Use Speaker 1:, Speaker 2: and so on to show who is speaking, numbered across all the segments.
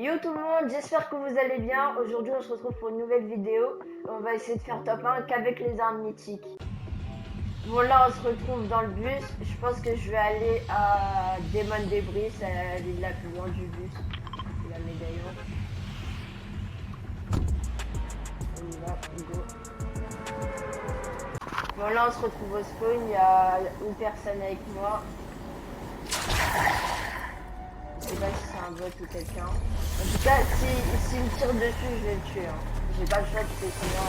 Speaker 1: Yo tout le monde, j'espère que vous allez bien. Aujourd'hui on se retrouve pour une nouvelle vidéo. On va essayer de faire top 1 qu'avec les armes mythiques. Bon là on se retrouve dans le bus. Je pense que je vais aller à Demon Debris, c'est la ville la plus loin du bus. C'est la médaillon. On y va, go. Bon là on se retrouve au spawn, il y a une personne avec moi. Je sais pas si c'est un bot ou quelqu'un. En tout cas, s'il me tire dessus, je vais le tuer. Hein. J'ai pas le choix de tuer sinon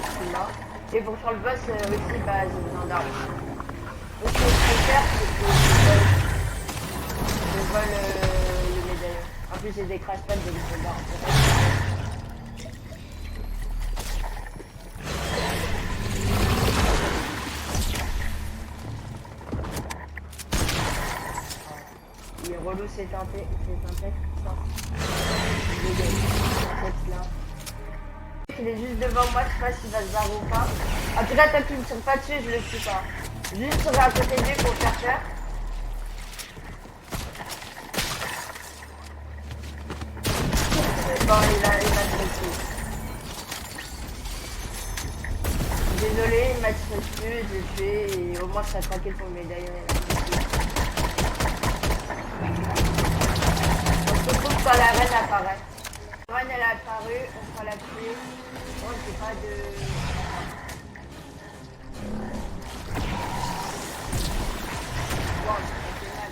Speaker 1: je suis mort. Et pour faire le boss aussi, bah, j'ai besoin d'armes. Donc ce que je peux faire, c'est que je vole le médaillon. En plus, j'ai des crash pads de l'arme. Il est relou c'est un texte. Il est juste devant moi, je sais pas s'il va se barrer ou pas. En tout cas, tant qu'il ne tire pas dessus, je le tue pas. Juste sur à côté de lui pour faire peur. Bon, il m'a tiré dessus. Désolé, il m'a tiré dessus, je l'ai tué et au moins je serai tranquille pour le médaillon. On se retrouve quand la reine apparaît. La reine elle a apparu, on fera la tuer. Bon, c'est pas de... Wow, c'est mal.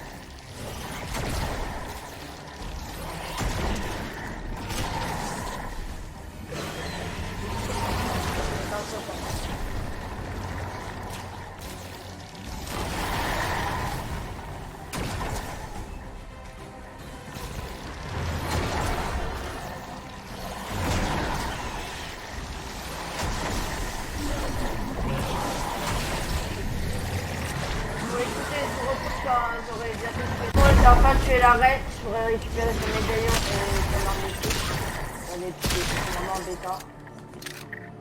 Speaker 1: Attention, j'aurais déjà fait. Bon, j'ai enfin tué la reine, je pourrais récupérer son médaillon et son arme mythique. On est tué, c'est vraiment embêtant.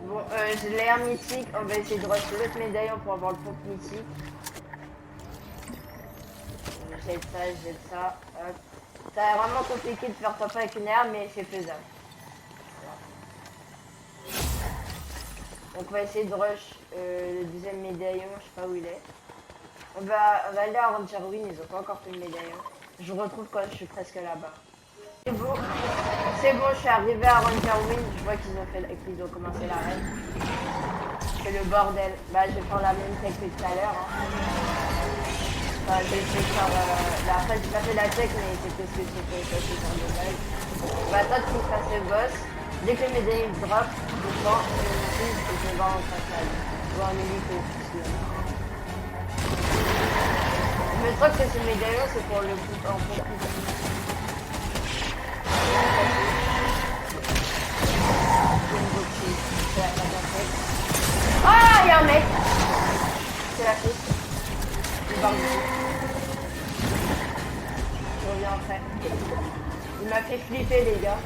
Speaker 1: Bon, j'ai l'air mythique, on va essayer de rush l'autre médaillon pour avoir le pompe mythique. Jette ça, hop. Ça a vraiment compliqué de faire top avec une air, mais c'est faisable. Voilà. Donc on va essayer de rush le deuxième médaillon, je sais pas où il est. On va aller à Ranger Win, ils ont pas encore fait le médaillon. Je retrouve quand je suis presque là-bas. C'est bon, je suis arrivé à Ranger Win, je vois qu'ils ont commencé la reine. C'est le bordel. Bah je vais faire la même tech que tout à l'heure. Hein. Enfin, j'ai essayé de faire après j'ai pas fait la tech mais c'était ce que c'était genre de base. On va attendre qu'il fasse le boss. Dès que le médaillon drop, je prends et je vais voir en façade. Je vais en hélico. Je me trouve que ce médaillon c'est pour le coup en fond. Ah, il y a un mec. C'est la fille. Il va je reviens après. Il m'a fait flipper les gars.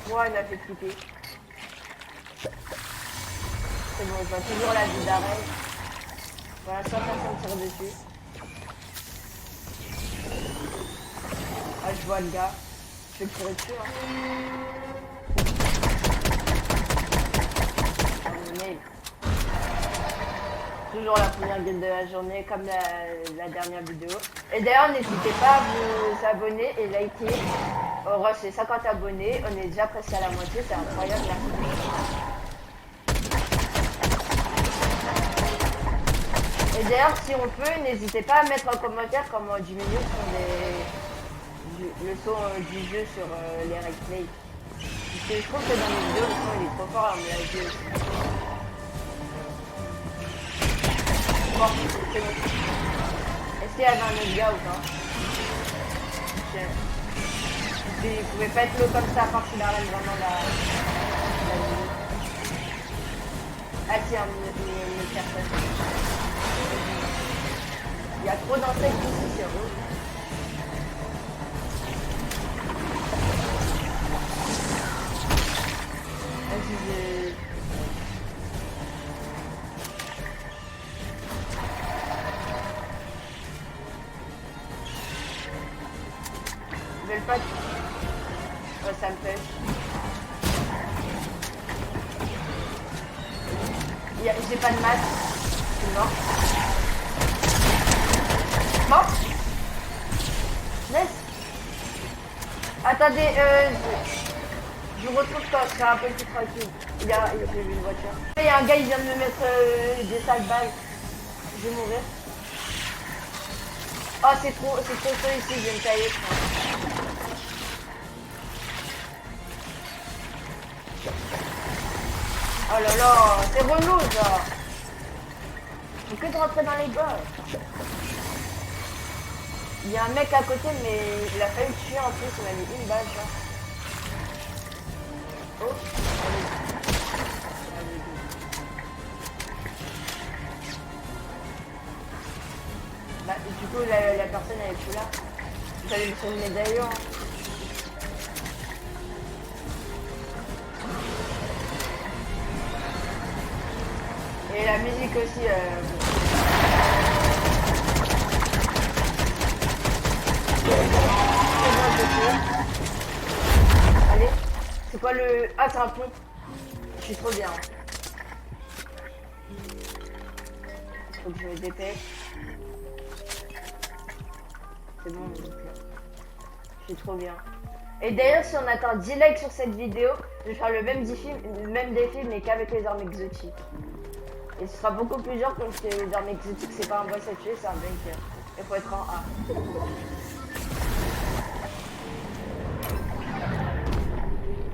Speaker 1: Moi il m'a fait flipper. C'est bon, je vois toujours la vie d'arrêt. Pour l'instant personne tire dessus. Ah, je vois le gars. Je vais le tirer dessus. Hein. Toujours la première guide de la journée comme la dernière vidéo. Et d'ailleurs n'hésitez pas à vous abonner et liker. On rush les 50 abonnés. On est déjà presque à la moitié. C'est incroyable. Et d'ailleurs si on peut, n'hésitez pas à mettre en commentaire comment on diminue le son du jeu sur les replays. Parce que je trouve que dans les vidéos, le son il est trop fort, on me l'a dit aussi. Bon, c'est bon. Est-ce qu'il y avait un autre gars ou pas? Il pouvait pas être l'eau comme ça, à part qu'il arrête vraiment la vie. Ah tiens, une personne. Il y a trop d'insectes ici, c'est rouge. Ils veulent pas Ouais, ça me pêche. J'ai pas de masse. Je suis mort. Mort. Nice. Attendez, je vous retrouve quand je serai un peu plus tranquille. J'ai vu une voiture. Il y a un gars, il vient de me mettre des sales balles. Je vais mourir. Oh, c'est trop chaud ici, je vais me tailler, je crois. Oh là là, c'est relou ça. Faut que de rentrer dans les gars. Il y a un mec à côté, mais il a failli me tuer en plus, il m'a mis une balle, genre. Oh, allez. Bah, du coup, la personne elle est plus là. J'allais me souvenir d'ailleurs. Et la musique aussi. Allez, c'est quoi le... Ah, c'est un pont. Je suis trop bien. Faut que je me dépêche. C'est bon, donc, je suis trop bien. Et d'ailleurs, si on atteint 10 likes sur cette vidéo, je vais faire le même défi, mais qu'avec les armes exotiques. Et ce sera beaucoup plus dur parce que les armes exotiques, c'est pas un boss à tuer, c'est un bunker. Il faut être en A.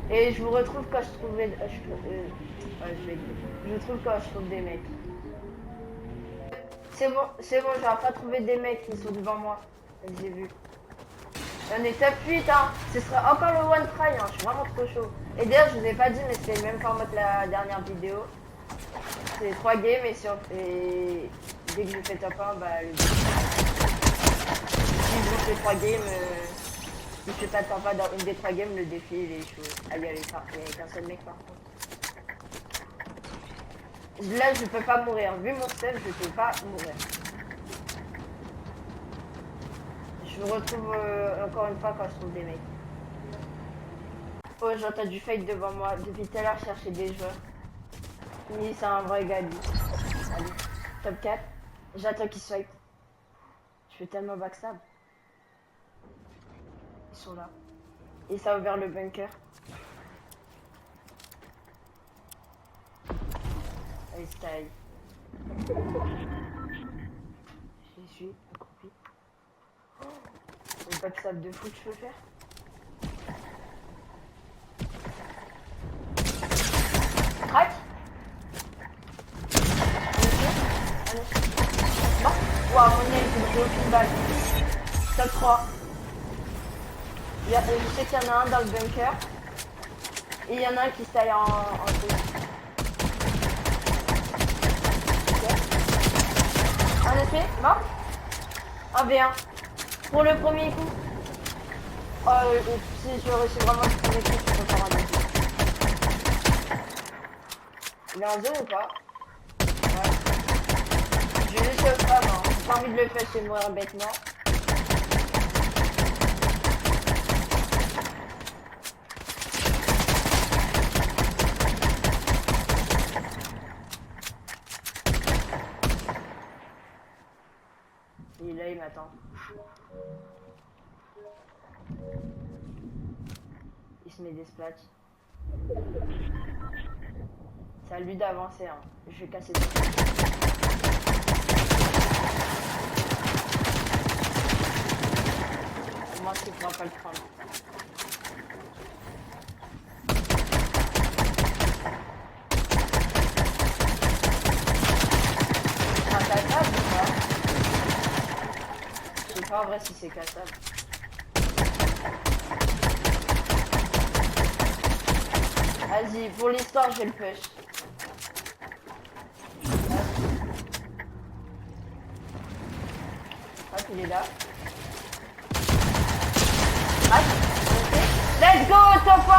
Speaker 1: Et je vous retrouve quand je trouve je trouve quand je trouve des mecs. C'est bon, j'ai enfin trouvé des mecs qui sont devant moi. J'ai vu. On est top 8, hein. Ce sera encore le one try, hein. Je suis vraiment trop chaud. Et d'ailleurs, je vous ai pas dit, mais c'était le même format que la dernière vidéo. C'est 3 games et dès que je fais top 1, bah le si je fais 3 games, si je fais pas top 1 dans une des 3 games, le défi il est chaud. Ah, il y a qu'un seul mec par contre. Là, je peux pas mourir. Vu mon save, je peux pas mourir. Je vous retrouve encore une fois quand je trouve des mecs. Oh, j'entends du fight devant moi. Depuis tout à l'heure, je cherchais des joueurs. Oui, c'est un vrai gars, lui. Allez, top 4. J'attends qu'ils se fight. Je fais tellement backstab. Ils sont là. Et ça a ouvert le bunker. Allez, style. Je suis accroupi. Le backstab de fou que je peux faire. Crac. Non. Waouh, mon nez, j'ai aucune balle. Top 3. Je sais qu'il y en a un dans le bunker. Et il y en a un qui se taille en truc. Okay. En effet, mort. 1v1. Pour le premier coup. Si je réussis vraiment le premier coup, je peux faire un défi. Il est en zone ou pas? Ouais. Je vais juste le faire, hein. J'ai pas envie de le faire chez moi bêtement. Et là, il m'attend. Il se met des splats. C'est à lui d'avancer, hein. Je vais casser tout. Moi, je ne pourra pas le prendre. C'est un cassable ou pas? Je sais pas en vrai si c'est cassable. Vas-y, pour l'histoire, je vais le push. Ah, il est là. Ah, let's go, top 1!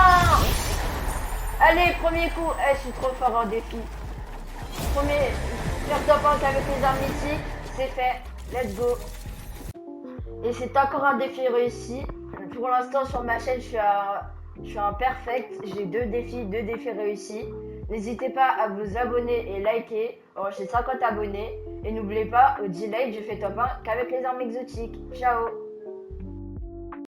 Speaker 1: Allez, premier coup. Je suis trop fort en défi. Premier, faire top 1 qu'avec les armes ici, c'est fait. Let's go. Et c'est encore un défi réussi. Pour l'instant, sur ma chaîne, je suis à Je suis un perfect, j'ai deux défis réussis. N'hésitez pas à vous abonner et liker. Oh, j'ai 50 abonnés. Et n'oubliez pas, au delay, je fais top 1 qu'avec les armes exotiques. Ciao!